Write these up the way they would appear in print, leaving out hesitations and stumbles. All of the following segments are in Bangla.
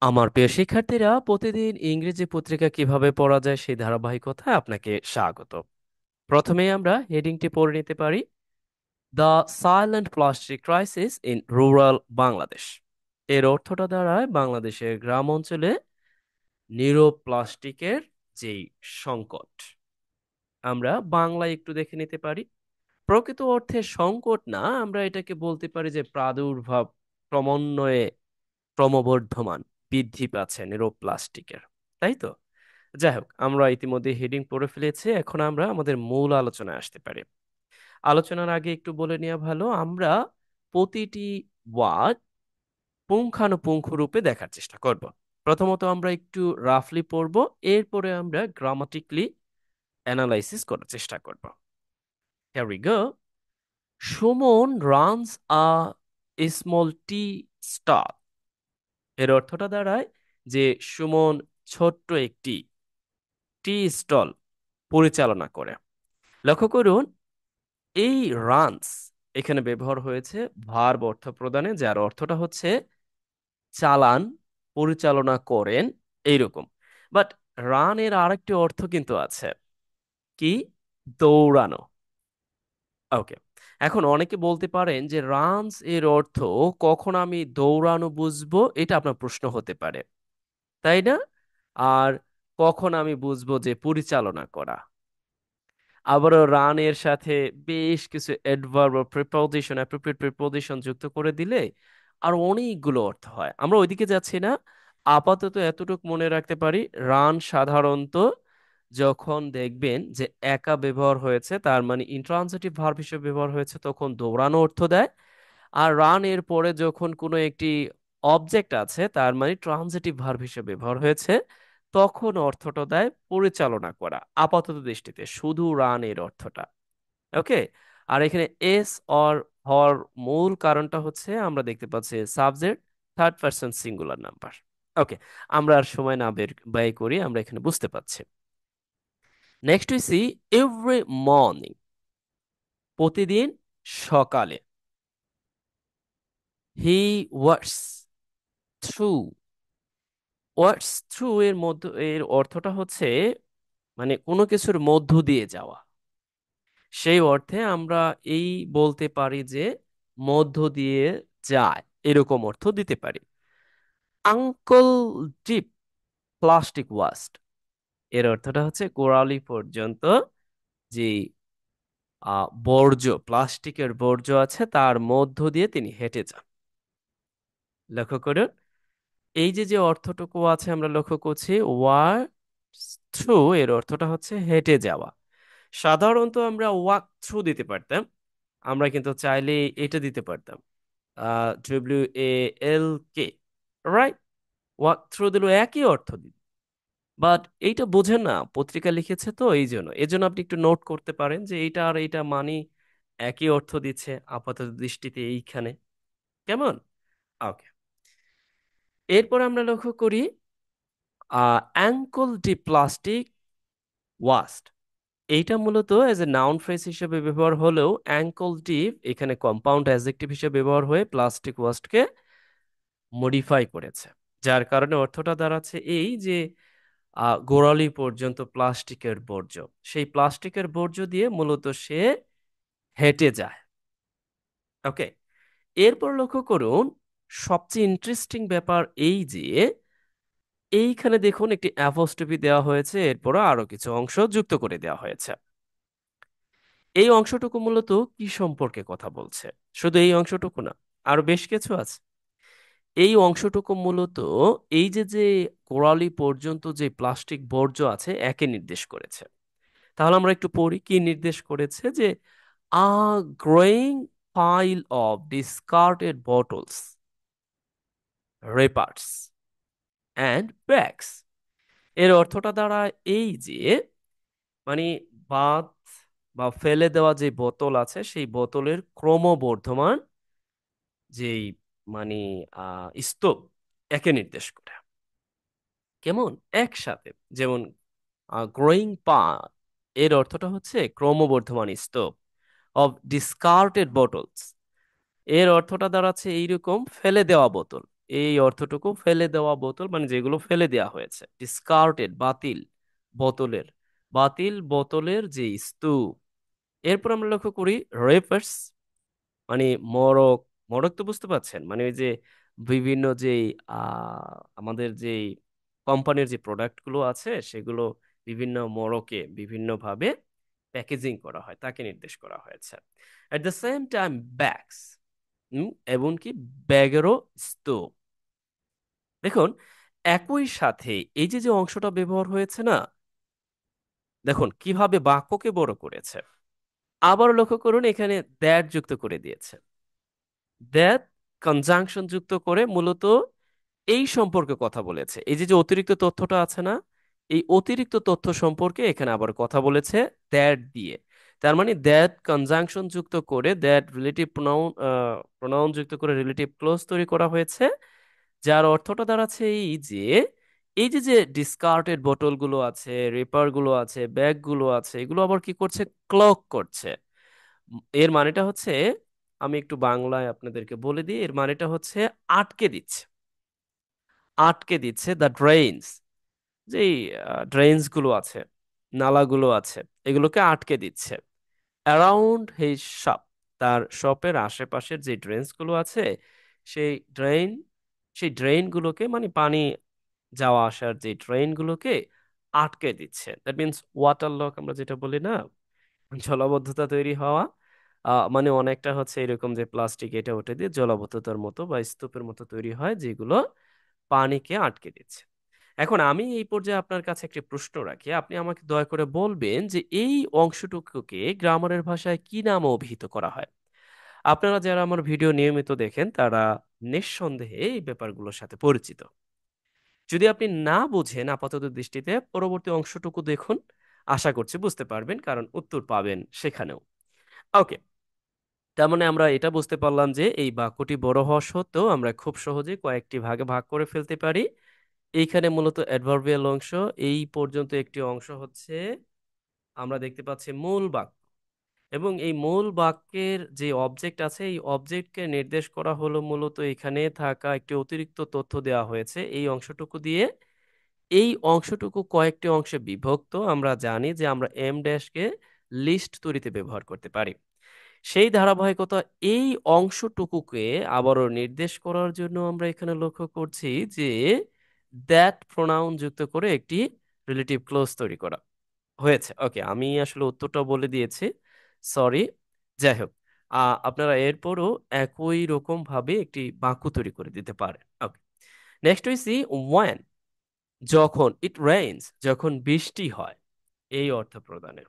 আমার প্রিয় শিক্ষার্থীরা, প্রতিদিন ইংরেজি পত্রিকা কিভাবে পড়া যায় সেই ধারাবাহিকতায় আপনাকে স্বাগত। প্রথমেই আমরা হেডিংটি পড়ে নিতে পারি, the silent plastic crisis in rural Bangladesh. এর অর্থটা দাঁড়ায় বাংলাদেশের গ্রাম অঞ্চলে নীরব প্লাস্টিকের যেই সংকট। আমরা বাংলায় একটু দেখে নিতে পারি। প্রকৃত অর্থে সংকট না, আমরা এটাকে বলতে পারি যে প্রাদুর্ভাব ক্রমান্বয়ে ক্রমবর্ধমান বৃদ্ধি পাচ্ছে নীরব প্লাস্টিকের, তাই তো? যাই হোক, আমরা ইতিমধ্যে হেডিং পড়ে ফেলেছি, এখন আমরা আমাদের মূল আলোচনায় আসতে পারি। আলোচনার আগে একটু বলে নেওয়া ভালো, আমরা প্রতিটি ওয়ার্ড পুঙ্খানুপুঙ্খ রূপে দেখার চেষ্টা করব। প্রথমত আমরা একটু রাফলি পড়ব, এরপরে আমরা গ্রামাটিক্যালি অ্যানালাইসিস করার চেষ্টা করব। Here we go. Suman runs a small tea stall. এর অর্থটা দাঁড়ায় যে সুমন ছোট্ট একটি টি স্টল পরিচালনা করে। লক্ষ্য করুন, এই রানস এখানে ব্যবহার হয়েছে ভার্ব অর্থ প্রদানে, যার অর্থটা হচ্ছে চালান, পরিচালনা করেন, এইরকম। বাট রান এর আরেকটি অর্থ কিন্তু আছে, কি? দৌড়ানো। ওকে, এখন অনেকে বলতে পারেন যে রানস এর অর্থ কখন আমি দৌড়ানো বুঝবো, এটা আপনার প্রশ্ন হতে পারে, তাই না? আর কখন আমি বুঝবো যে পরিচালনা করা। আবারও রান এর সাথে বেশ কিছু অ্যাডভার্ব বা প্রিপোজিশন, অ্যাপ্রোপ্রিয়েট প্রিপোজিশন যুক্ত করে দিলে আর অনেকগুলো অর্থ হয়। আমরা ওইদিকে যাচ্ছি না, আপাতত এতটুকু মনে রাখতে পারি, রান সাধারণত যখন দেখবেন যে একা ব্যবহার হয়েছে, তার মানে ইন্ট্রান্সিটিভ ভার্ব হিসেবে ব্যবহার হয়েছে, তখন দৌড়ানো অর্থ দেয়। আর রান এর পরে যখন কোনো একটি অবজেক্ট আছে, তার মানে ট্রানজিটিভ ভার্ব হিসেবে ব্যবহার হয়েছে, তখন অর্থটা দেয় পরিচালনা করা। আপাতত দৃষ্টিতে শুধু রান এর অর্থটা। ওকে, আর এখানে এস অর হর মূল কারণটা হচ্ছে আমরা দেখতে পাচ্ছি subject third person singular number. Okay, আমরা আর সময় না ব্যয় করি, আমরা এখানে বুঝতে পাচ্ছি। Next we C every morning, প্রতিদিন সকালে। He works through. Works through এর মধ্য এর অর্থটা হচ্ছে মানে কোনো কিছুর মধ্য দিয়ে যাওয়া। সেই অর্থে আমরা এই বলতে পারি যে মধ্য দিয়ে যায়, এরকম অর্থ দিতে পারি। আঙ্কল ডিপ প্লাস্টিক ওয়াস্ট, এর অর্থটা হচ্ছে গোড়ালি পর্যন্ত যে বর্জ্য, প্লাস্টিকের বর্জ্য আছে তার মধ্য দিয়ে তিনি হেঁটে যান। লক্ষ্য করুন, এই যে যে অর্থটুকু আছে আমরা লক্ষ্য করছি, ওয়াক থ্রু এর অর্থটা হচ্ছে হেঁটে যাওয়া। সাধারণত আমরা ওয়াক থ্রু দিতে পারতাম, আমরা কিন্তু চাইলে এটা দিতে পারতাম, WALK, রাইট? ওয়াক থ্রু দিলেও একই অর্থ দিত। বাট এইটা বোঝেন না, পত্রিকা লিখেছে তো, এই জন্য আপনি একটু নোট করতে পারেন যে এইটা আর এইটা মানে একই অর্থ দিচ্ছে আপাতত দৃষ্টিতে এইখানে। কেমন? ওকে, এরপর আমরা লক্ষ্য করি অ্যাঙ্কল ডি প্লাস্টিক ওয়াস্ট। এইটা মূলত এজ এ নাউন ফ্রেজ হিসেবে ব্যবহার হলেও অ্যাঙ্কল ডিপ এখানে কম্পাউন্ড অ্যাডজেক্টিভ হিসেবে ব্যবহার হয়ে প্লাস্টিক ওয়াস্টকে মডিফাই করেছে, যার কারণে অর্থটা দাঁড়াচ্ছে এই যে গোড়ালি পর্যন্ত প্লাস্টিকের বর্জ্য, সেই প্লাস্টিকের বর্জ্য দিয়ে মূলত সে হেঁটে যায়। ওকে, এরপর লক্ষ্য করুন, সবচেয়ে ইন্টারেস্টিং ব্যাপার এই যে এইখানে দেখুন একটি অ্যাপোস্ট্রফি দেওয়া হয়েছে, এরপরও আরো কিছু অংশ যুক্ত করে দেওয়া হয়েছে। এই অংশটুকু মূলত কি সম্পর্কে কথা বলছে? শুধু এই অংশটুকু না, আরো বেশ কিছু আছে। এই অংশটুকু মূলত এই যে যে গোড়ালি পর্যন্ত যে প্লাস্টিক বর্জ্য আছে একে নির্দেশ করেছে। তাহলে আমরা একটু পড়ি কি নির্দেশ করেছে, যে a growing pile of discarded bottles, wrappers and bags. এর অর্থটা দাঁড়ায় এই যে মানে বাদ বা ফেলে দেওয়া যে বোতল আছে সেই বোতলের ক্রমবর্ধমান যেই মানে স্তূপ, একে নির্দেশ করে। কেমন? একসাথে, যেমন গ্রোয়িং পা, এর অর্থটা হচ্ছে ক্রমবর্ধমান স্তূপ, অফ ডিসকার্ডেড বটলস, এর অর্থটা দাঁড়াচ্ছে এইরকম ফেলে দেওয়া বোতল। এই অর্থটুকু ফেলে দেওয়া বোতল, মানে যেগুলো ফেলে দেওয়া হয়েছে, ডিসকার্টেড, বাতিল বোতলের, বাতিল বোতলের যে স্তূপ। এরপর আমরা লক্ষ্য করি রেফার্স, মানে মরক। মরক তো বুঝতে পারছেন, মানে ওই যে বিভিন্ন যে আমাদের যে কোম্পানির যে প্রোডাক্টগুলো আছে সেগুলো বিভিন্ন মরকে বিভিন্নভাবে প্যাকেজিং করা হয়, তাকে নির্দেশ করা হয়েছে। At the same time bags, এমনকি ব্যাগেরও স্তূপ। দেখুন, একই সাথে এই যে যে অংশটা ব্যবহার হয়েছে না, দেখুন কিভাবে বাক্যকে বড় করেছে। আবার লক্ষ্য করুন, এখানে দ্যাট যুক্ত করে দিয়েছে। দ্যাট কনজাংশন যুক্ত করে মূলত এই সম্পর্কে কথা বলেছে। এই যে যে অতিরিক্ত তথ্যটা আছে না, এই অতিরিক্ত তথ্য সম্পর্কে এখানে আবার কথা বলেছে দ্যাট দিয়ে। তার মানে দ্যাট কনজাংশন যুক্ত করে, দ্যাট রিলেটিভ প্রোনাউন প্রোনাউন যুক্ত করে রিলেটিভ ক্লোজ তৈরি করা হয়েছে, যার অর্থটা দাঁড়াচ্ছে এই যে এই যে যে ডিসকার্টেড বোতলগুলো আছে, রেপার গুলো আছে, ব্যাগ গুলো আছে, এগুলো আবার কি করছে, ক্লক করছে। এর মানেটা হচ্ছে, আমি একটু বাংলায় আপনাদেরকে বলে দিই, এর মানেটা হচ্ছে আটকে দিচ্ছে। আটকে দিচ্ছে দ্য ড্রেইনস, যেই ড্রেইনস গুলো আছে, নালাগুলো আছে, এগুলোকে আটকে দিচ্ছে। অ্যারাউন্ড হিজ শপ, তার শপের আশেপাশের যে ড্রেনস গুলো আছে, সেই ড্রেন সেই ড্রেন গুলোকে, মানে পানি যাওয়া আসার যে ড্রেন গুলোকে আটকে দিচ্ছে। দ্যাট মিনস ওয়াটার লক আমরা যেটা বলি না, জলাবদ্ধতা তৈরি হওয়া। মানে অনেকটা হচ্ছে এরকম যে প্লাস্টিক এটা ওটা দিয়ে জলাবদ্ধতার মতো বা স্তূপের মতো তৈরি হয়, যেগুলো পানিকে আটকে দিচ্ছে। এখন আমি এই পর্যায়ে আপনার কাছে একটি প্রশ্ন রাখি, আপনি আমাকে দয়া করে বলবেন যে এই অংশটুকুকে গ্রামারের ভাষায় কি নামে অভিহিত করা হয়। আপনারা যারা আমার ভিডিও নিয়মিত দেখেন তারা নিঃসন্দেহে এই ব্যাপারগুলোর সাথে পরিচিত। যদি আপনি না বুঝেন আপাতত দৃষ্টিতে, পরবর্তী অংশটুকু দেখুন, আশা করছি বুঝতে পারবেন, কারণ উত্তর পাবেন সেখানেও। ওকে, তার মানে আমরা এটা বুঝতে পারলাম যে এই বাক্যটি বড় হওয়া সত্ত্বেও আমরা খুব সহজে কয়েকটি ভাগে ভাগ করে ফেলতে পারি। এইখানে মূলত অ্যাডভার্বিয়াল অংশ, এই পর্যন্ত একটি অংশ হচ্ছে আমরা দেখতে পাচ্ছি মূল বাক্য, এবং এই মূল বাক্যের যে অবজেক্ট আছে এই অবজেক্টকে নির্দেশ করা হলো মূলত এখানে থাকা একটি অতিরিক্ত তথ্য দেওয়া হয়েছে এই অংশটুকু দিয়ে। এই অংশটুকু কয়েকটি অংশে বিভক্ত, আমরা জানি যে আমরা এম ড্যাশকে লিস্ট তৈরিতে ব্যবহার করতে পারি। সেই ধারাবাহিকতা এই অংশটুকুকে আবারও নির্দেশ করার জন্য আমরা এখানে লক্ষ্য করছি যে দ্যাট প্রোনাউন যুক্ত করে একটি রিলেটিভ ক্লোজ তৈরি করা হয়েছে। ওকে, আমি আসলে উত্তরটা বলে দিয়েছি, সরি। যাই হোক, আপনারা এরপরও একই রকম ভাবে একটি বাক্য তৈরি করে দিতে পারেন। ওকে, নেক্সট হইছি ওয়ান, যখন, ইট রেইনস, যখন বৃষ্টি হয়, এই অর্থ প্রদানে।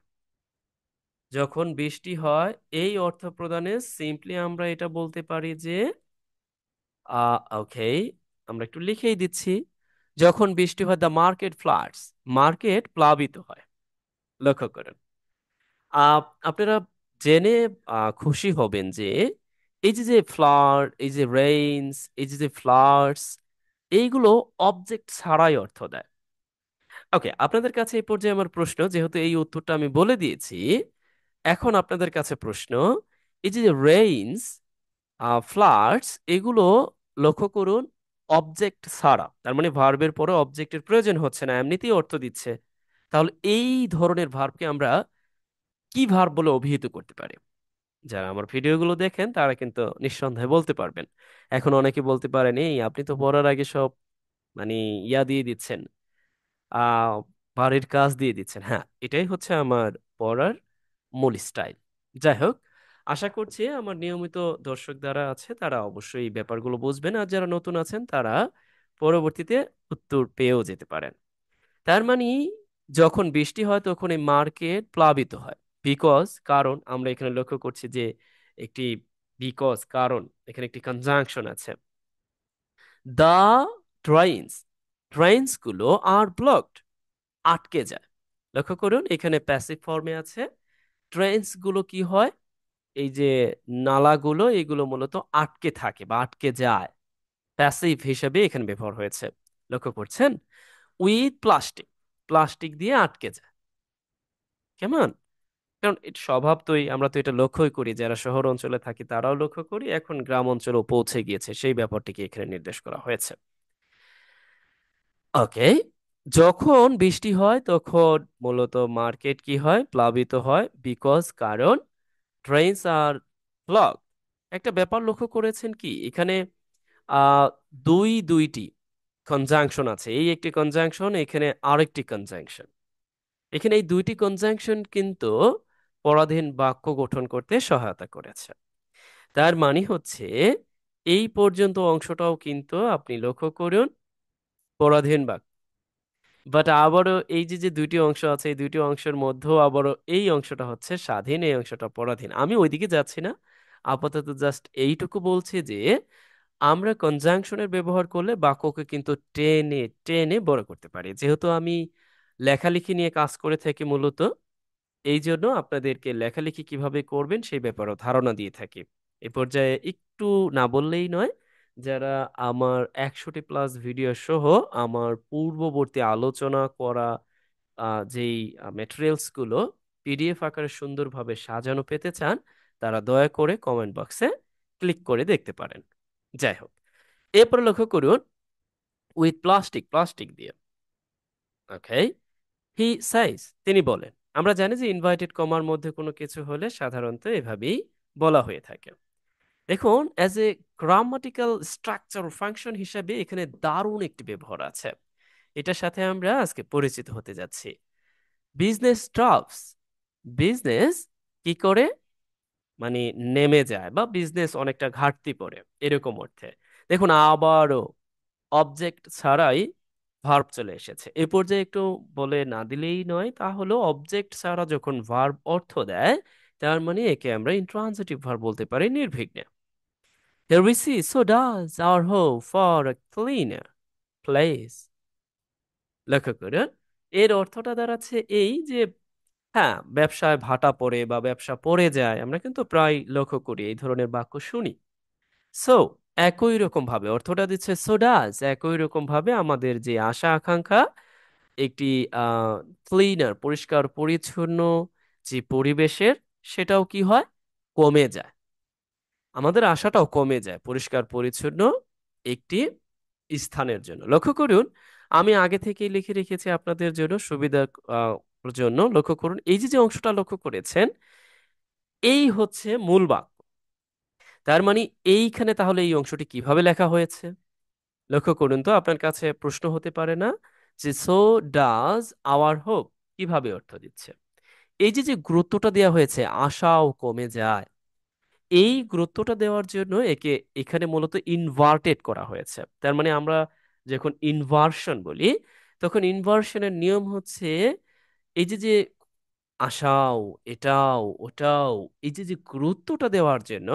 যখন বৃষ্টি হয় এই অর্থ প্রদানে সিম্পলি আমরা এটা বলতে পারি যে ওকে, আমরা একটু লিখেই দিচ্ছি, যখন বৃষ্টি হয় দ্য মার্কেট ফ্লাডস, মার্কেট প্লাবিত হয়। লক্ষ্য করেন, আপনারা জেনে খুশি হবেন যে এই যে যে ফ্লাড, এই যে রেইনস, এই যে যে ফ্লাডস, এইগুলো অবজেক্ট ছাড়াই অর্থ দেয়। ওকে, আপনাদের কাছে এই পর্যায়ে আমার প্রশ্ন, যেহেতু এই উত্তরটা আমি বলে দিয়েছি, এখন আপনাদের কাছে প্রশ্ন, এই যে রেইনস, ফ্লাডস, এগুলো লক্ষ্য করুন অবজেক্ট ছাড়া, তার মানে ভার্বের পরে অবজেক্টের প্রয়োজন হচ্ছে না, এমনিতেই অর্থ দিচ্ছে। তাহলে এই ধরনের ভার্বকে আমরা কি ভার্ব বলে অভিহিত করতে পারি? যারা আমার ভিডিওগুলো দেখেন তারা কিন্তু নিঃসন্দেহে বলতে পারবেন। এখন অনেকে বলতে পারেন, এই আপনি তো পড়ার আগে সব, মানে ইয়া দিয়ে দিচ্ছেন, আহ বাড়ির কাজ দিয়ে দিচ্ছেন। হ্যাঁ, এটাই হচ্ছে আমার পড়ার মূল স্টাইল। যাই হোক, আশা করছি আমার নিয়মিত দর্শক যারা আছে তারা অবশ্যই এই ব্যাপারগুলো বুঝবেন, আর যারা নতুন আছেন তারা পরবর্তীতে উত্তর পেয়েও যেতে পারেন। তার মানে যখন বৃষ্টি হয় তখন এই মার্কেট প্লাবিত হয়, বিকজ, কারণ, আমরা এখানে লক্ষ্য করছি যে একটি বিকজ, কারণ, এখানে একটি কনজাংশন আছে। দা ড্রেইনস, ড্রেইনস গুলো আর ব্লকড, আটকে যায়। লক্ষ্য করুন এখানে প্যাসিভ ফর্মে আছে। ড্রেইনস গুলো কি হয়, এই যে নালাগুলো, এগুলো মূলত আটকে থাকে বা আটকে যায়, প্যাসিভ হিসেবে এখানে ব্যবহার হয়েছে। লক্ষ্য করছেন, উইথ প্লাস্টিক, প্লাস্টিক দিয়ে আটকে যায়। কেমন? কারণ এটা স্বভাব আমরা তো এটা লক্ষ্যই করি, যারা শহর অঞ্চলে থাকি তারাও লক্ষ্য করি, এখন গ্রাম অঞ্চলেও পৌঁছে গিয়েছে, সেই ব্যাপারটিকে এখানে নির্দেশ করা হয়েছে। ওকে, যখন বৃষ্টি হয় তখন মূলত মার্কেট কি হয়, প্লাবিত হয়, কারণ ট্রেনস আর ব্লক। একটা ব্যাপার লক্ষ্য করেছেন কি এখানে, আহ দুইটি কনজাংশন আছে, এই একটি কনজাংশন, এখানে আরেকটি কনজাংশন। এখানে এই দুইটি কনজাংশন কিন্তু পরাধীন বাক্য গঠন করতে সহায়তা করেছে। তার মানে হচ্ছে এই পর্যন্ত অংশটাও কিন্তু আপনি লক্ষ্য করুন পরাধীন বাক্য। বাট আবারও এই যে যে দুইটি অংশ আছে, এই দুইটি অংশের মধ্যেও আবারও এই অংশটা হচ্ছে স্বাধীন, এই অংশটা পরাধীন। আমি ওইদিকে যাচ্ছি না, আপাতত জাস্ট এইটুকু বলছি যে আমরা কনজাংশনের ব্যবহার করলে বাক্যকে কিন্তু টেনে টেনে বড় করতে পারি। যেহেতু আমি লেখালেখি নিয়ে কাজ করে থাকি মূলত, এই জন্য আপনাদেরকে লেখালেখি কিভাবে করবেন সেই ব্যাপারেও ধারণা দিয়ে থাকি। এ পর্যায়ে একটু না বললেই নয়, যারা আমার 100টি প্লাস ভিডিও সহ আমার পূর্ববর্তী আলোচনা করা যেই ম্যাটেরিয়ালস গুলো পিডিএফ আকারে সুন্দরভাবে সাজানো পেতে চান, তারা দয়া করে কমেন্ট বক্সে ক্লিক করে দেখতে পারেন। যাই হোক, এরপরে লক্ষ্য করুন উইথ প্লাস্টিক, প্লাস্টিক দিয়ে। ওকে, হি সাইজ, তিনি বলেন। আমরা জানি যে ইনভার্টেড কমার মধ্যে কোনো কিছু হলে সাধারণত এভাবেই বলা হয়ে থাকে। দেখুন, as a grammatical structure function হিসাবে এখানে দারুণ একটি ব্যবহার আছে, এটার সাথে আমরা আজকে পরিচিত হতে যাচ্ছি। বিজনেস ড্রপস, বিজনেস কি করে, মানে নেমে যায় বা বিজনেস অনেকটা ঘাটতি পড়ে, এরকম অর্থে। দেখুন আবারও অবজেক্ট ছাড়াই ভার্ব চলে এসেছে। এ পর্যায়ে একটু বলে না দিলেই নয়, তা হলো অবজেক্ট ছাড়া যখন ভার্ব অর্থ দেয়, তার মানে একে আমরা ইন্ট্রানজিটিভ ভার্ব বলতে পারি নির্বিঘ্নে। Here we see, so does our hope for a cleaner place. লক্ষ্য করুন, এর অর্থটা দাঁড়াচ্ছে এই যে হ্যাঁ, ব্যবসায় ভাটা পড়ে বা ব্যবসা পড়ে যায়, আমরা কিন্তু প্রায় লক্ষ্য করি, এই ধরনের বাক্য শুনি। সো একই রকম ভাবে অর্থটা দিচ্ছে সো ডাজ, একই রকম ভাবে আমাদের যে আশা আকাঙ্ক্ষা একটি ক্লিনার, পরিষ্কার পরিচ্ছন্ন যে পরিবেশের, সেটাও কি হয়, কমে যায়। আমাদের আশাটাও কমে যায় পরিষ্কার পরিচ্ছন্ন একটি স্থানের জন্য। লক্ষ্য করুন, আমি আগে থেকেই লিখে রেখেছি আপনাদের জন্য সুবিধার জন্য। লক্ষ্য করুন এই যে যে অংশটা লক্ষ্য করেছেন, এই হচ্ছে মূল বাক্য। তার মানে এইখানে তাহলে এই অংশটি কিভাবে লেখা হয়েছে লক্ষ্য করুন তো, আপনার কাছে প্রশ্ন হতে পারে না যে সো ডাজ আওয়ার হোপ কিভাবে অর্থ দিচ্ছে। এই যে যে গুরুত্বটা দেওয়া হয়েছে, আশাও কমে যায়, এই গুরুত্বটা দেওয়ার জন্য একে এখানে মূলত ইনভার্টেড করা হয়েছে। তার মানে আমরা যখন ইনভার্সন বলি, তখন ইনভার্সনের নিয়ম হচ্ছে এই যে যে আশাও, এটাও ওটাও, এই যে যে গুরুত্বটা দেওয়ার জন্য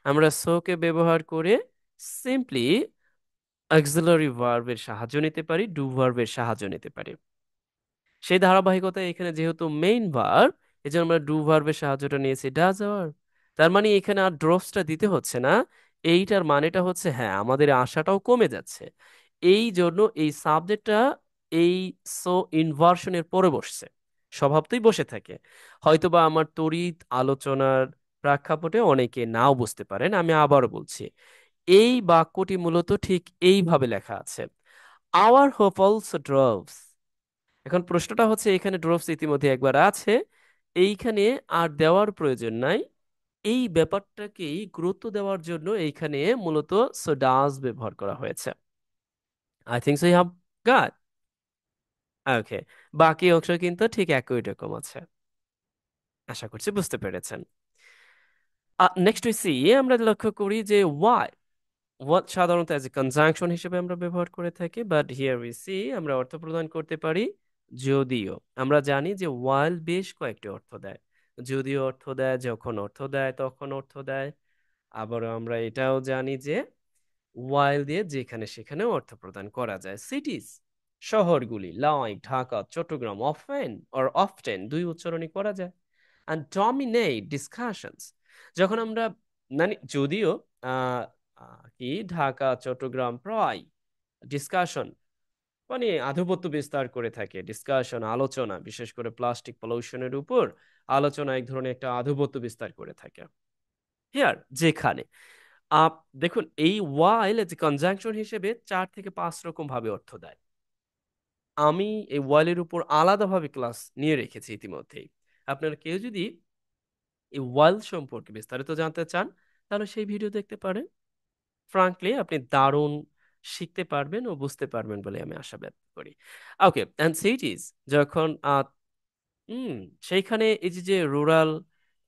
আমরা সোকে ব্যবহার করে সিম্পলি অক্সিলারি ভার্বের সাহায্য নিতে পারি, ডু ভার্বের সাহায্য নিতে পারি। সেই ধারাবাহিকতায় এখানে যেহেতু মেইন ভার্ব, এই জন্য আমরা ডু ভার্বের সাহায্যটা নিয়েছি, ডাজ আওয়ার। তার মানে এখানে আর ড্রপসটা দিতে হচ্ছে না। এইটার মানেটা হচ্ছে হ্যাঁ, আমাদের আশাটাও কমে যাচ্ছে, এই জন্য এই সাবজেক্টটা এই সো ইনভার্সনের পরে বসছে, স্বভাবতই বসে থাকে। হয়তোবা আমার তড়িৎ আলোচনার প্রেক্ষাপটে অনেকে নাও বুঝতে পারেন, আমি আবারও বলছি, এই বাক্যটি মূলত ঠিক এইভাবে লেখা আছে, আওয়ার হোপ অলসো ড্রপস। এখন প্রশ্নটা হচ্ছে, এখানে ড্রপস ইতিমধ্যে একবার আছে, এইখানে আর দেওয়ার প্রয়োজন নাই। এই ব্যাপারটাকেই গুরুত্ব দেওয়ার জন্য এইখানে মূলত সো ডাজ ব্যবহার করা হয়েছে। I think so you have got. Okay, বাকি অংশ কিন্তু ঠিক একই রকম আছে, আশা করছি বুঝতে পেরেছেন। নেক্সট উই সি, আমরা লক্ষ্য করি যে ওয়াই, what সাধারণত অ্যাজ এ কনজাংশন হিসেবে আমরা ব্যবহার করে থাকি, বাট হিয়ার উই সি আমরা অর্থ প্রদান করতে পারি যদিও। আমরা জানি যে while বেশ কয়েকটি অর্থ দেয়, যদিও অর্থ দেয়, যখন অর্থ দেয় তখন অর্থ দেয়। আবারও আমরা এটাও জানি যে while দিয়ে যেখানে সেখানে অর্থ প্রদান করা যায়। সিটিজ, শহরগুলি, like Dhaka, Chittagong, often or often দুই উচ্চারণই করা যায়। অ্যান্ড ডমিনেট ডিসকাশনস, যখন আমরা মানে যদিও কি ঢাকা চট্টগ্রাম প্রায় ডিসকাশন মানে আধিপত্য বিস্তার করে থাকে, ডিসকাশন আলোচনা, বিশেষ করে প্লাস্টিক পলিউশনের উপর আলোচনা এক ধরনের একটা আধিপত্য বিস্তার করে থাকে। হিয়ার যেখানে আপ দেখুন এই ওয়াইল যে কনজাংশন হিসেবে 4 থেকে 5 রকম ভাবে অর্থ দেয়। আমি এই ওয়াইলের উপর আলাদাভাবে ক্লাস নিয়ে রেখেছি ইতিমধ্যেই। আপনারা কেউ যদি এই ওয়াইল সম্পর্কে বিস্তারিত জানতে চান তাহলে সেই ভিডিও দেখতে পারেন। ফ্রাঙ্কলি আপনি দারুণ শিখতে পারবেন ও বুঝতে পারবেন বলে আমি আশা ব্যক্ত করি। ওকে, অ্যান্ড সিটিজ যখন হুম সেইখানে এই যে যে রুরাল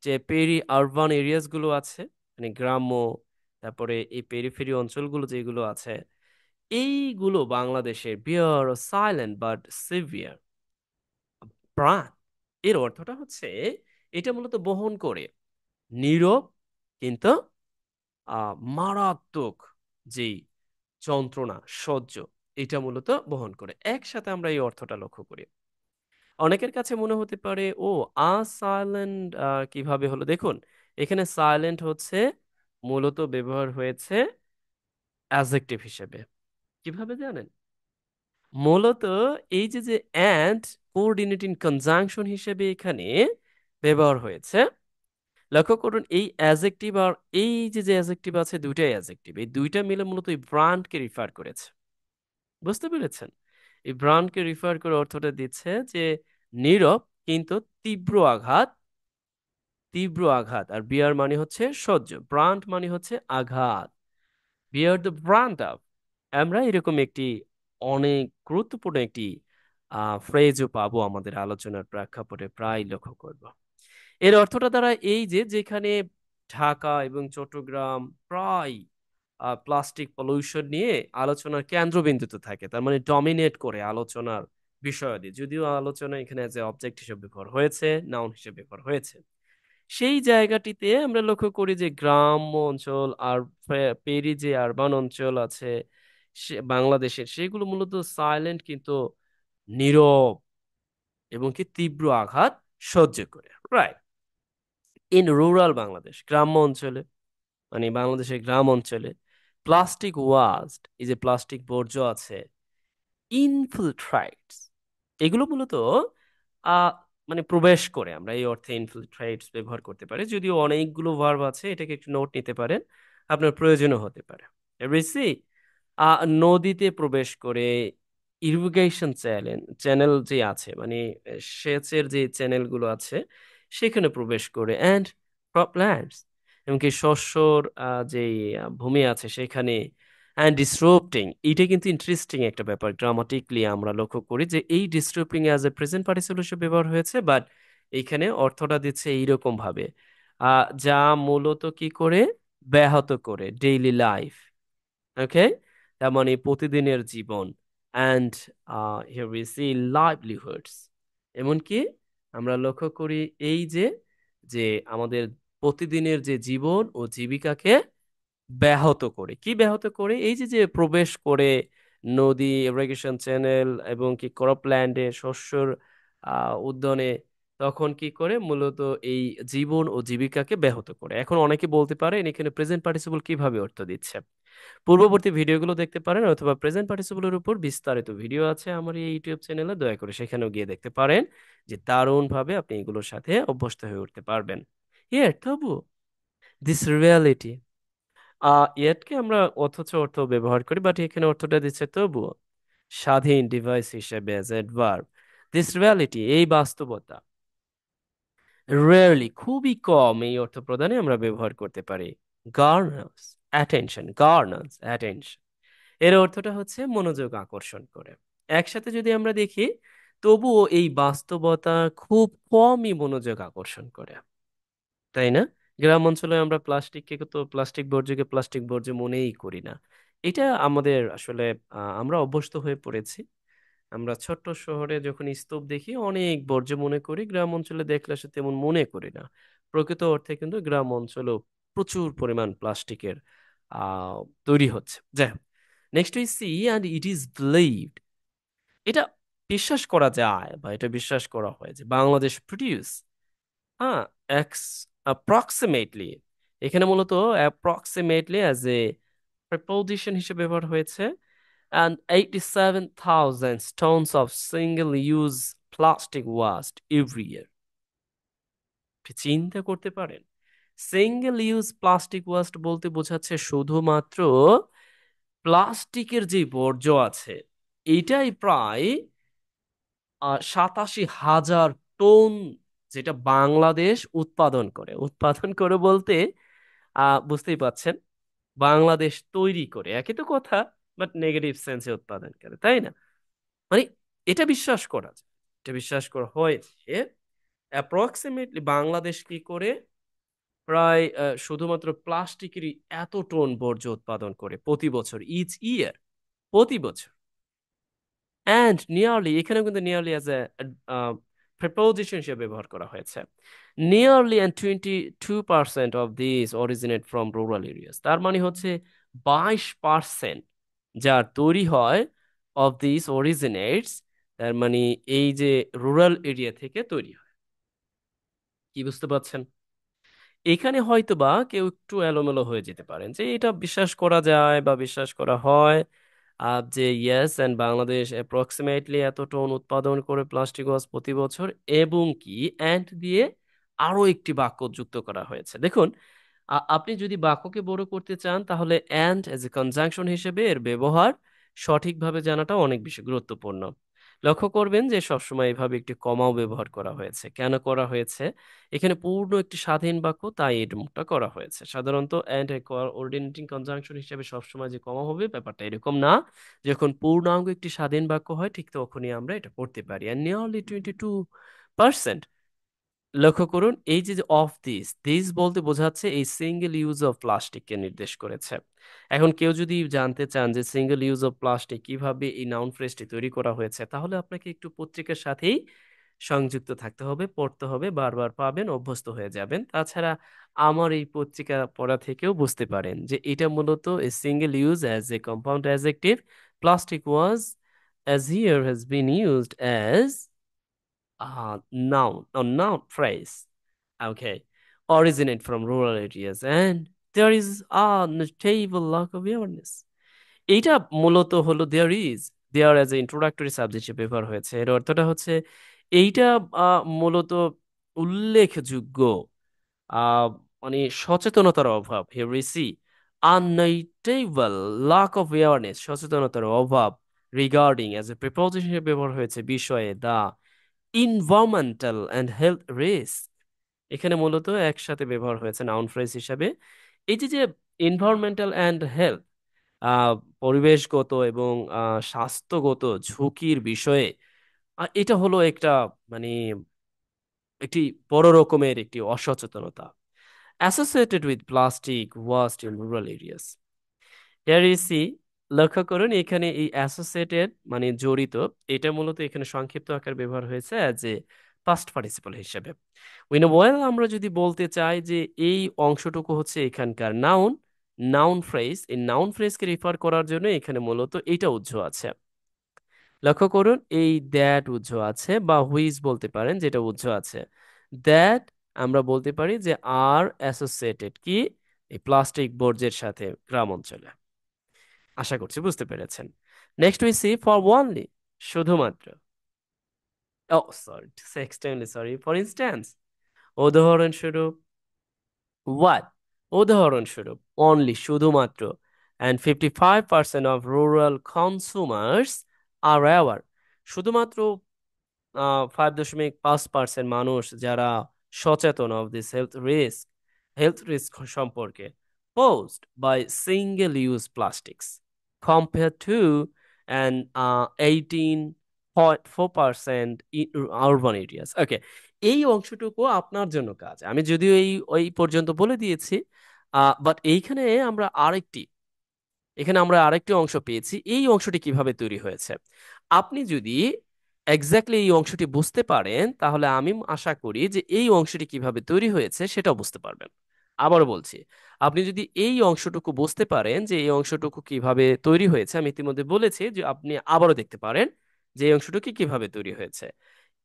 যে পেরি আরবান এরিয়াস গুলো আছে, মানে গ্রাম্য, তারপরে এই পেরিফেরি অঞ্চলগুলো যেগুলো আছে, এইগুলো বাংলাদেশের বিয়ার সাইলেন্ট বাট সিভিয়ার প্রাণ। এর অর্থটা হচ্ছে এটা মূলত বহন করে নীরব কিন্তু মারাত্মক যেই যন্ত্রণা সহ্য, এটা মূলত বহন করে। একসাথে আমরা এই অর্থটা লক্ষ্য করি। অনেকের কাছে মনে হতে পারে ও সাইলেন্ট কিভাবে হলো, দেখুন এখানে সাইলেন্ট হচ্ছে মূলত ব্যবহার হয়েছে অ্যাডজেক্টিভ হিসেবে। কিভাবে জানেন? মূলত এই যে যে অ্যান্ড কোঅর্ডিনেটিং কনজাংশন হিসেবে এখানে ব্যবহার হয়েছে। লক্ষ্য করুন এই অ্যাডজেক্টিভ আর এই যে যে অ্যাডজেক্টিভ আছে, দুইটাই অ্যাডজেক্টিভ, এই দুইটা মিলে মূলত এই ব্র্যান্ডকে রিফার করেছে। বুঝতে পেরেছেন? এই ব্র্যান্ডকে রিফার করে অর্থটা দিচ্ছে যে নীরব কিন্তু তীব্র আঘাত, তীব্র আঘাত। আর বিয়ার মানে হচ্ছে সহ্য, ব্র্যান্ড মানে হচ্ছে আঘাত। বিয়ার দ্য ব্র্যান্ড আপ, আমরা এরকম একটি অনেক গুরুত্বপূর্ণ একটি ফ্রেজও পাবো আমাদের আলোচনার প্রেক্ষাপটে, প্রায় লক্ষ্য করব। এর অর্থটা দ্বারা এই যে যেখানে ঢাকা এবং চট্টগ্রাম প্রায় প্লাস্টিক পলিউশন নিয়ে আলোচনার কেন্দ্রবিন্দুতে থাকে, তার মানে ডমিনেট করে আলোচনার বিষয়াদি, যদিও আলোচনা এখানে যে অবজেক্ট হিসেবে ব্যবহার হয়েছে, নাউন হিসেবে ব্যবহার হয়েছে, সেই জায়গাটিতে আমরা লক্ষ্য করি যে গ্রাম্য অঞ্চল আর পেরি যে আরবান অঞ্চল আছে সে বাংলাদেশের, সেগুলো মূলত সাইলেন্ট কিন্তু নীরব এবং কি তীব্র আঘাত সহ্য করে। রাইট। ইন রুরাল বাংলাদেশ, গ্রাম্য অঞ্চলে, মানে বাংলাদেশের গ্রাম অঞ্চলে প্লাস্টিক ওয়াস্ট, এই যে প্লাস্টিক বর্জ্য আছে, ইনফিলট্রাইটস, এগুলো মূলত আহ মানে প্রবেশ করে, আমরা এই অর্থে ইনফিলট্রাইটস ব্যবহার করতে পারি, যদিও অনেকগুলো ভার্ব আছে, এটাকে একটু নোট নিতে পারেন, আপনার প্রয়োজনও হতে পারে। ঋষি নদীতে প্রবেশ করে, ইরিগেশন চ্যানেল চ্যানেল যে আছে, মানে সেচের যে চ্যানেলগুলো আছে সেখানে প্রবেশ করে, অ্যান্ড ক্রপল্যান্ডস, এমনকি শস্যর যে ভূমি আছে সেখানে, অ্যান্ড ডিসরপ্টিং, এটা কিন্তু ইন্টারেস্টিং একটা ব্যাপার, গ্রামাটিকলি আমরা লক্ষ্য করি যে এই ডিসরপ্টিং অ্যাজ এ প্রেজেন্ট পার্টিসিপল হিসেবে ব্যবহার হয়েছে, বাট এইখানে অর্থটা দিচ্ছে এইরকম ভাবে যা মূলত কি করে, ব্যাহত করে ডেইলি লাইফ। ওকে, তার মানে প্রতিদিনের জীবন, and here we see livelihoods, এমনকি আমরা লক্ষ্য করি এই যে যে আমাদের প্রতিদিনের যে জীবন ও জীবিকাকে ব্যাহত করে। কি ব্যাহত করে? এই যে যে প্রবেশ করে নদী, ইরিগেশন চ্যানেল এবং কি ক্রপল্যান্ডে, শস্যর উদ্যানে, তখন কি করে মূলত এই জীবন ও জীবিকাকে ব্যাহত করে। এখন অনেকে বলতে পারেন এখানে প্রেজেন্ট পার্টিসিপল কিভাবে অর্থ দিচ্ছে। পূর্ববর্তী ভিডিওগুলো দেখতে পারেন, অথবা প্রেজেন্ট পার্টিসিপলের উপর বিস্তারিত ভিডিও আছে আমার এই ইউটিউব চ্যানেলে, দয়া করে সেখানেও গিয়ে দেখতে পারেন, যে দারুণ ভাবে আপনি এগুলোর সাথে অভ্যস্ত হয়ে উঠতে পারবেন। তবু দিস রিয়ালিটি, ইয়েটকে আমরা অথচ অর্থ ব্যবহার করি, বাট এখানে অর্থটা দিচ্ছে তবুও স্বাধীন ডিভাইস হিসেবে অ্যাজ অ্যাডভার্ব। দিস রিয়ালিটি, এই বাস্তবতা, রেয়ারলি, খুবই কম এই অর্থ প্রদানে আমরা ব্যবহার করতে পারি। গার্নার্স অ্যাটেনশন, গার্নার্স অ্যাটেনশন, এর অর্থটা হচ্ছে মনোযোগ আকর্ষণ করে। একসাথে যদি আমরা দেখি, তবুও এই বাস্তবতা খুব কমই মনোযোগ আকর্ষণ করে, তাই না? গ্রাম অঞ্চলে আমরা প্লাস্টিককে তো, প্লাস্টিক বর্জ্যকে প্লাস্টিক বর্জ্য মনেই করি না। এটা আমাদের আসলে আমরা অভ্যস্ত হয়ে পড়েছি। আমরা ছোট্ট শহরে যখন স্তূপ দেখি অনেক বর্জ্য মনে করি, গ্রাম অঞ্চলে দেখলে আসলে তেমন মনে করি না। প্রকৃত অর্থে কিন্তু গ্রাম অঞ্চলেও প্রচুর পরিমাণ প্লাস্টিকের আহ তৈরি হচ্ছে। যাই হোক, next we C and it is believed, এটা বিশ্বাস করা যায় বা এটা বিশ্বাস করা হয় যে বাংলাদেশ প্রডিউস, হ্যাঁ, এক্স অ্যাপ্রক্সিমেটলি, এখানে মূলত অ্যাপ্রক্সিমেটলি অ্যাজ এ প্রিপোজিশন হিসেবে ব্যবহার হয়েছে, and 87,000 tons of single use plastic waste every year. আপনি চিন্তা করতে পারেন, সিঙ্গেল ইউজ প্লাস্টিক ওয়েস্ট বলতে বোঝাচ্ছে শুধুমাত্র প্লাস্টিকের যে বর্জ্য আছে এটাই প্রায় 87,000 টন, যেটা বাংলাদেশ উৎপাদন করে বলতে বুঝতেই পাচ্ছেন, বাংলাদেশ তৈরি করে, একই তো কথা, বাট নেগেটিভ সেন্সে উৎপাদন করে, তাই না? মানে এটা বিশ্বাস করা যায়, এটা বিশ্বাস করা হয়েছে অ্যাপ্রক্সিমেটলি বাংলাদেশ কি করে প্রায় শুধুমাত্র প্লাস্টিকেরই এত টন বর্জ্য উৎপাদন করে প্রতি বছর, ইচ ইয়ার, প্রতি বছর। অ্যান্ড নিয়ারলি, এখানে কিন্তু নিয়ারলি অ্যাজ এ প্রিপোজিশন হিসেবে ব্যবহার করা হয়েছে। Nearly and 22% of this originate from rural areas, তার মানে হচ্ছে 22% যার তৈরি হয় অফ দিস অরিজিনেটস, তার মানে এই যে রুরাল এরিয়া থেকে তৈরি হয়। কি বুঝতে পারছেন? এখানে হয়তো বা কেউ একটু এলোমেলো হয়ে যেতে পারেন যে এটা বিশ্বাস করা যায় বা বিশ্বাস করা হয় যে ইয়েস অ্যান্ড বাংলাদেশ অ্যাপ্রক্সিমেটলি এত টন উৎপাদন করে প্লাস্টিক ওয়াস্ট প্রতি বছর, এবং কি অ্যান্ড দিয়ে আরো একটি বাক্য যুক্ত করা হয়েছে। দেখুন, আপনি যদি বাক্যকে বড় করতে চান তাহলে অ্যান্ড এজ এ কনজাংশন হিসেবে এর ব্যবহার সঠিকভাবে জানাটা অনেক বেশি গুরুত্বপূর্ণ। লক্ষ্য করবেন যে সবসময় এভাবে একটি কমাও ব্যবহার করা হয়েছে। কেন করা হয়েছে? এখানে পূর্ণ একটি স্বাধীন বাক্য, তাই এরকমটা করা হয়েছে। সাধারণত অ্যান্ড কোঅর্ডিনেটিং কনজাংশন হিসেবে সবসময় যে কমা হবে ব্যাপারটা এরকম না। যখন পূর্ণাঙ্গ একটি স্বাধীন বাক্য হয় ঠিক তখনই আমরা এটা পড়তে পারি। আর নিয়ারলি 22%, লক্ষ্য করুন এই যে অফ দিস, দিস বলতে বোঝাচ্ছে এই সিঙ্গেল ইউজ অফ প্লাস্টিককে নির্দেশ করেছে। এখন কেউ যদি জানতে চান যে সিঙ্গেল ইউজ অফ প্লাস্টিক কিভাবে এই নাউন ফ্রেজটি তৈরি করা হয়েছে, তাহলে আপনাকে একটু পত্রিকার সাথেই সংযুক্ত থাকতে হবে, পড়তে হবে, বারবার পাবেন, অভ্যস্ত হয়ে যাবেন। তাছাড়া আমার এই পত্রিকা পড়া থেকেও বুঝতে পারেন যে এটা মূলত a single use as a compound adjective, plastic was as here has been used as noun phrase. Okay, originate from rural areas, and there is a notable lack of awareness. এইটা মূলত হলো there as a introductory subject হিসেবে ব্যবহার হয়েছে। এর অর্থটা হচ্ছে এইটা মূলত উল্লেখযোগ্য আহ, মানে সচেতনতার অভাব, হে রিসি আননেটেবল লাক অফ অ্যাওয়ারনেস, সচেতনতার অভাব রিগার্ডিং অ্যাজ এ প্রিপোজিশন হিসেবে ব্যবহার হয়েছে বিষয়ে দা ইনভায়রনমেন্টাল অ্যান্ড হেলথ রিস্ক। এখানে মূলত একসাথে ব্যবহার হয়েছে নাউন ফ্রেজ হিসাবে। এই যে যে এনভায়রনমেন্টাল অ্যান্ড হেলথ, পরিবেশগত এবং স্বাস্থ্যগত ঝুঁকির বিষয়ে, এটা হলো একটা মানে একটি বড় রকমের একটি অসচেতনতা associated with plastic waste in rural areas. এআরইসি, লক্ষ্য করুন এখানে এই অ্যাসোসিয়েটেড মানে জড়িত, এটা মূলত এখানে সংক্ষিপ্ত আকার ব্যবহার হয়েছে অ্যাজ এ পাস্ট পার্টিসিপল হিসেবে। উইন ওয়েল, আমরা যদি বলতে চাই যে এই অংশটুকু হচ্ছে এখানকার নাউন, নাউন ফ্রেজ, এই নাউন ফ্রেজকে রিফার করার জন্য এখানে মূলত এইটা উজ্জ আছে। লক্ষ্য করুন এই দ্যাট উজ্জ আছে, বা হুইজ বলতে পারেন যেটা উজ্জ আছে। দ্যাট আমরা বলতে পারি যে আর অ্যাসোসিয়েটেড কি এই প্লাস্টিক বর্জ্যের সাথে গ্রাম অঞ্চলে। আশা করছি বুঝতে পেরেছেন। Next we see for only, শুধুমাত্র। Oh sorry, extremely sorry. For instance, উদাহরণস্বরূপ। হোয়াট, উদাহরণস্বরূপ। অনলি, শুধুমাত্র। And 55% of rural consumers are aware, শুধুমাত্র 5.5% মানুষ যারা সচেতন অফ দিস হেলথ রিস্ক সম্পর্কে posed by single-use plastics compared to an 18.4% in urban areas. ওকে, এই অংশটুকু আপনার জন্য কাজ, আমি যদিও ওই পর্যন্ত বলে দিয়েছি, বাট এখানে আমরা আরেকটি অংশ পেয়েছি। এই অংশটি কিভাবে তৈরি হয়েছে, আপনি যদি এক্স্যাক্টলি এই অংশটি বুঝতে পারেন তাহলে আমি আশা করি যে এই অংশটি কিভাবে তৈরি হয়েছে সেটাও বুঝতে পারবেন। আবারও বলছি, আপনি যদি এই অংশটুকু বুঝতে পারেন যে এই অংশটুকু কিভাবে তৈরি হয়েছে, আমি ইতিমধ্যে বলেছি যে আপনি আবারও দেখতে পারেন যে এই অংশটুকু কিভাবে তৈরি হয়েছে।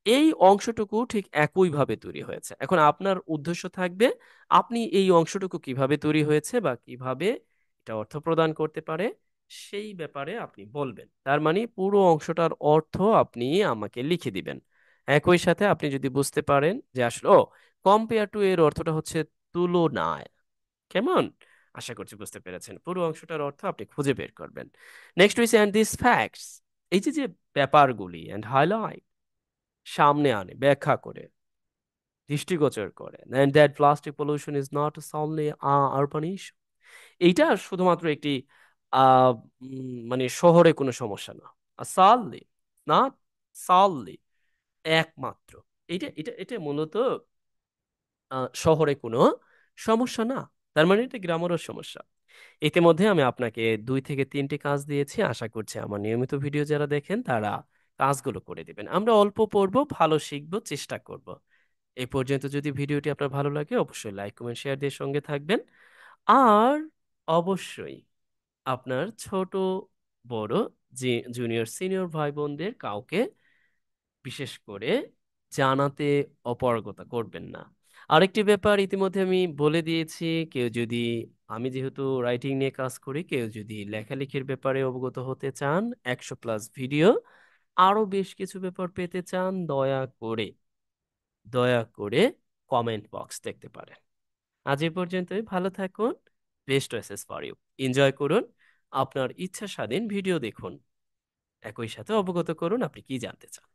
এই অংশটুকু ঠিক একইভাবে তৈরি হয়েছে। এখন আপনার উদ্দেশ্য থাকবে আপনি এই অংশটুকু কিভাবে তৈরি হয়েছে বা কিভাবে এটা অর্থ প্রদান করতে পারে সেই ব্যাপারে আপনি বলবেন। তার মানে পুরো অংশটার অর্থ আপনি আমাকে লিখে দিবেন। একই সাথে আপনি যদি বুঝতে পারেন যে আসলে ও কম্পেয়ার টু এর অর্থটা হচ্ছে তুলনায়, কেমন? আশা করছি বুঝতে পেরেছেন। পুরো অংশটার অর্থ আপনি খুঁজে বের করবেন। নেক্সট হইছে এন্ড দিস ফ্যাক্টস, এই যে যে ব্যাপারগুলি এন্ড হাইলাইট, সামনে আনে, ব্যাখ্যা করে, দৃষ্টিগোচর করে, and that plastic pollution is not solely urban issue, এইটা শুধুমাত্র একটি আহ মানে শহরে কোনো সমস্যা না, সাললি, না সাললি, একমাত্র, এটা এটা এটা মূলত শহরে কোনো সমস্যা না, তার মানে এটা গ্রামেরও সমস্যা। ইতিমধ্যে আমি আপনাকে 2 থেকে 3টি কাজ দিয়েছি, আশা করছি আমার নিয়মিত ভিডিও যারা দেখেন তারা কাজগুলো করে দিবেন। আমরা অল্প পড়বো, ভালো শিখবো, চেষ্টা করব। এই পর্যন্ত যদি ভিডিওটি আপনার ভালো লাগে অবশ্যই লাইক কমেন্ট শেয়ার দিয়ে সঙ্গে থাকবেন। আর অবশ্যই আপনার ছোট বড় যে জুনিয়র সিনিয়র ভাই বোনদের কাউকে বিশেষ করে জানাতে অপারগতা করবেন না। আরেকটি ব্যাপার ইতিমধ্যে আমি বলে দিয়েছি, কেউ যদি, আমি যেহেতু রাইটিং নিয়ে কাজ করি, কেউ যদি লেখালেখির ব্যাপারে অবগত হতে চান, 100+ ভিডিও, আরো বেশ কিছু ব্যাপার পেতে চান, দয়া করে কমেন্ট বক্স দেখতে পারেন। আজ এ পর্যন্তই, ভালো থাকুন। Best wishes for you. Enjoy করুন, আপনার ইচ্ছা স্বাধীন ভিডিও দেখুন, একই সাথে অবগত করুন আপনি কি জানতে চান।